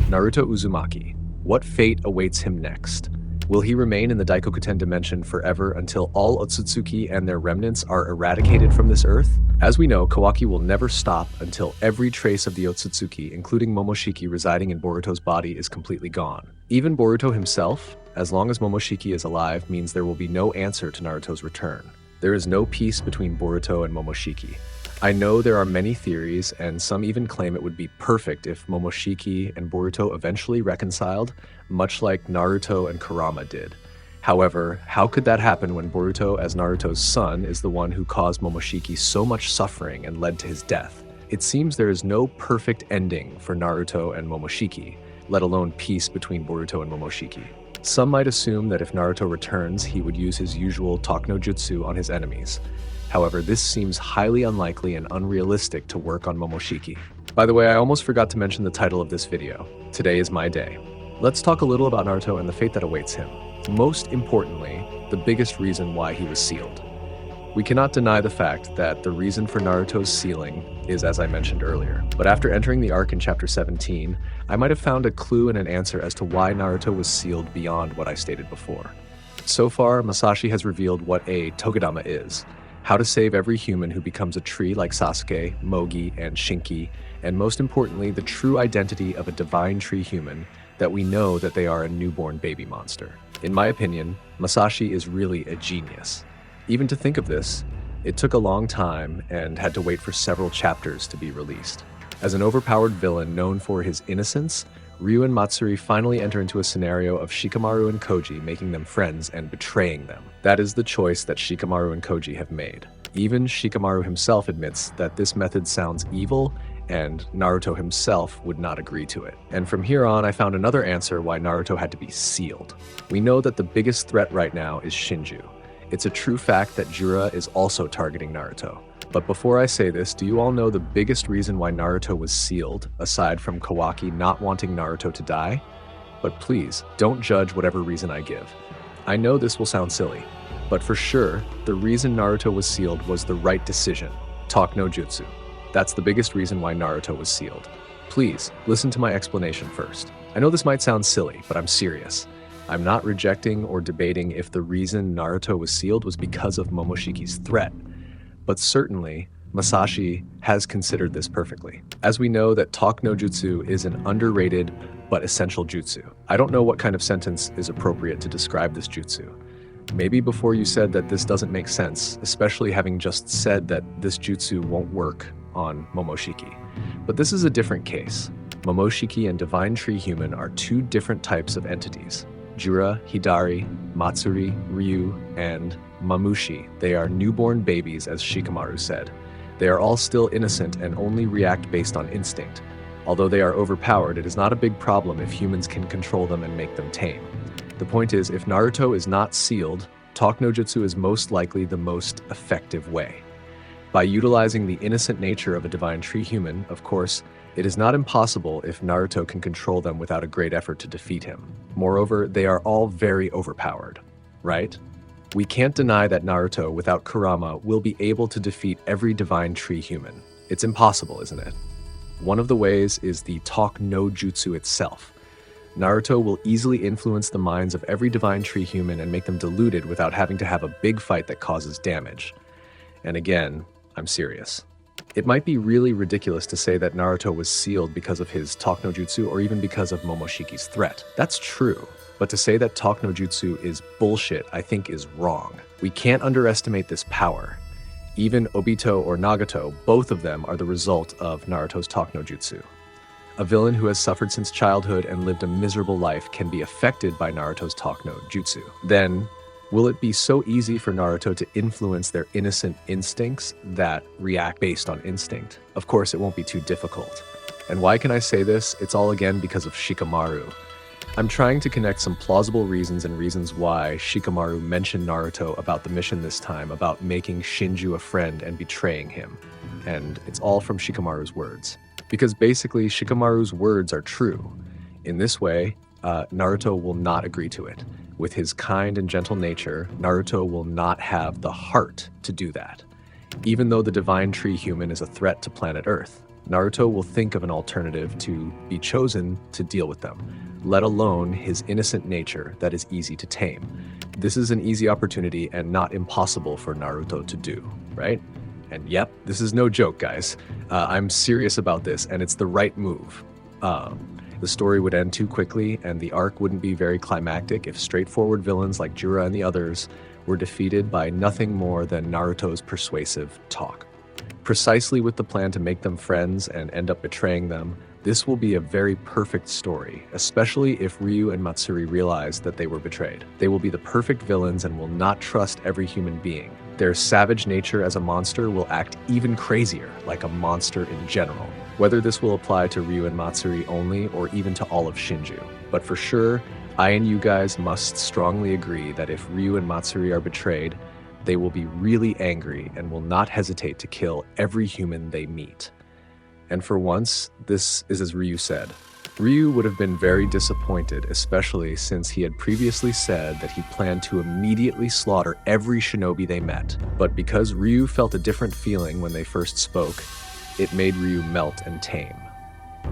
Naruto Uzumaki. What fate awaits him next? Will he remain in the Daikokuten dimension forever until all Otsutsuki and their remnants are eradicated from this earth? As we know, Kawaki will never stop until every trace of the Otsutsuki, including Momoshiki residing in Boruto's body, is completely gone. Even Boruto himself, as long as Momoshiki is alive, means there will be no answer to Naruto's return. There is no peace between Boruto and Momoshiki. I know there are many theories, and some even claim it would be perfect if Momoshiki and Boruto eventually reconciled, much like Naruto and Kurama did. However, how could that happen when Boruto, as Naruto's son, is the one who caused Momoshiki so much suffering and led to his death? It seems there is no perfect ending for Naruto and Momoshiki, let alone peace between Boruto and Momoshiki. Some might assume that if Naruto returns, he would use his usual talk no jutsu on his enemies. However, this seems highly unlikely and unrealistic to work on Momoshiki. By the way, I almost forgot to mention the title of this video. Today is my day. Let's talk a little about Naruto and the fate that awaits him. Most importantly, the biggest reason why he was sealed. We cannot deny the fact that the reason for Naruto's sealing is as I mentioned earlier. But after entering the arc in chapter 17, I might have found a clue and an answer as to why Naruto was sealed beyond what I stated before. So far, Masashi has revealed what a Togadama is, how to save every human who becomes a tree like Sasuke, Mogi, and Shinki, and most importantly, the true identity of a divine tree human, that we know that they are a newborn baby monster. In my opinion, Masashi is really a genius. Even to think of this, it took a long time and had to wait for several chapters to be released. As an overpowered villain known for his innocence, Ryu and Matsuri finally enter into a scenario of Shikamaru and Koji making them friends and betraying them. That is the choice that Shikamaru and Koji have made. Even Shikamaru himself admits that this method sounds evil, and Naruto himself would not agree to it. And from here on, I found another answer why Naruto had to be sealed. We know that the biggest threat right now is Shinju. It's a true fact that Jura is also targeting Naruto. But before I say this, do you all know the biggest reason why Naruto was sealed, aside from Kawaki not wanting Naruto to die? But please, don't judge whatever reason I give. I know this will sound silly, but for sure, the reason Naruto was sealed was the right decision. Talk no jutsu. That's the biggest reason why Naruto was sealed. Please, listen to my explanation first. I know this might sound silly, but I'm serious. I'm not rejecting or debating if the reason Naruto was sealed was because of Momoshiki's threat. But certainly, Masashi has considered this perfectly. As we know that Talk no Jutsu is an underrated but essential jutsu. I don't know what kind of sentence is appropriate to describe this jutsu. Maybe before you said that this doesn't make sense, especially having just said that this jutsu won't work on Momoshiki. But this is a different case. Momoshiki and Divine Tree Human are two different types of entities. Jura, Hidari, Matsuri, Ryu, and Mamushi. They are newborn babies, as Shikamaru said. They are all still innocent and only react based on instinct. Although they are overpowered, it is not a big problem if humans can control them and make them tame. The point is, if Naruto is not sealed, Talk no Jutsu is most likely the most effective way. By utilizing the innocent nature of a Divine Tree Human, of course, it is not impossible if Naruto can control them without a great effort to defeat him. Moreover, they are all very overpowered, right? We can't deny that Naruto, without Kurama, will be able to defeat every Divine Tree Human. It's impossible, isn't it? One of the ways is the Talk no Jutsu itself. Naruto will easily influence the minds of every Divine Tree Human and make them deluded without having to have a big fight that causes damage. And again, I'm serious. It might be really ridiculous to say that Naruto was sealed because of his Talk no Jutsu or even because of Momoshiki's threat. That's true, but to say that Talk no Jutsu is bullshit, I think is wrong. We can't underestimate this power. Even Obito or Nagato, both of them are the result of Naruto's Talk no Jutsu. A villain who has suffered since childhood and lived a miserable life can be affected by Naruto's Talk no Jutsu. Then, will it be so easy for Naruto to influence their innocent instincts that react based on instinct? Of course, it won't be too difficult. And why can I say this? It's all again because of Shikamaru. I'm trying to connect some plausible reasons and reasons why Shikamaru mentioned Naruto about the mission this time, about making Shinju a friend and betraying him. And it's all from Shikamaru's words. Because basically, Shikamaru's words are true. In this way, Naruto will not agree to it. With his kind and gentle nature, Naruto will not have the heart to do that. Even though the divine tree human is a threat to planet Earth, Naruto will think of an alternative to be chosen to deal with them, let alone his innocent nature that is easy to tame. This is an easy opportunity and not impossible for Naruto to do, right? And yep, this is no joke, guys. I'm serious about this, and it's the right move. The story would end too quickly, and the arc wouldn't be very climactic if straightforward villains like Jiraiya and the others were defeated by nothing more than Naruto's persuasive talk. Precisely with the plan to make them friends and end up betraying them, this will be a very perfect story, especially if Ryu and Matsuri realize that they were betrayed. They will be the perfect villains and will not trust every human being. Their savage nature as a monster will act even crazier, like a monster in general. Whether this will apply to Ryu and Matsuri only or even to all of Shinju. But for sure, I and you guys must strongly agree that if Ryu and Matsuri are betrayed, they will be really angry and will not hesitate to kill every human they meet. And for once, this is as Ryu said. Ryu would have been very disappointed, especially since he had previously said that he planned to immediately slaughter every shinobi they met. But because Ryu felt a different feeling when they first spoke, it made Ryu melt and tame.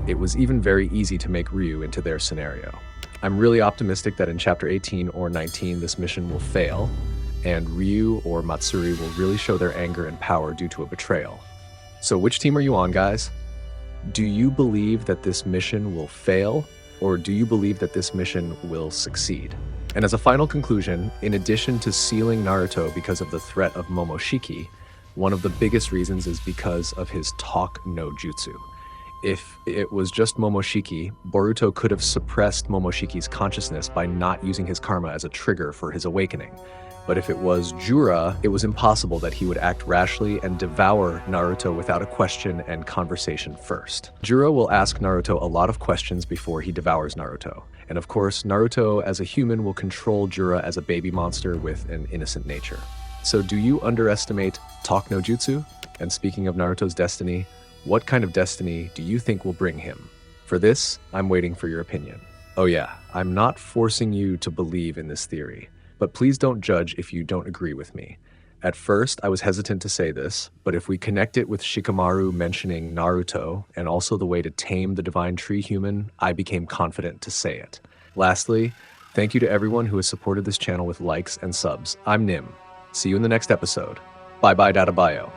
It was even very easy to make Ryu into their scenario. I'm really optimistic that in chapter 18 or 19 this mission will fail, and Ryu or Matsuri will really show their anger and power due to a betrayal. So which team are you on, guys? Do you believe that this mission will fail, or do you believe that this mission will succeed? And as a final conclusion, in addition to sealing Naruto because of the threat of Momoshiki, one of the biggest reasons is because of his talk no jutsu. If it was just Momoshiki, Boruto could have suppressed Momoshiki's consciousness by not using his karma as a trigger for his awakening. But if it was Jura, it was impossible that he would act rashly and devour Naruto without a question and conversation first. Jura will ask Naruto a lot of questions before he devours Naruto. And of course, Naruto as a human will control Jura as a baby monster with an innocent nature. So do you underestimate talk no jutsu? And speaking of Naruto's destiny, what kind of destiny do you think will bring him? For this, I'm waiting for your opinion. Oh yeah, I'm not forcing you to believe in this theory, but please don't judge if you don't agree with me. At first, I was hesitant to say this, but if we connect it with Shikamaru mentioning Naruto and also the way to tame the divine tree human, I became confident to say it. Lastly, thank you to everyone who has supported this channel with likes and subs. I'm Nim. See you in the next episode. Bye bye, Data Bio.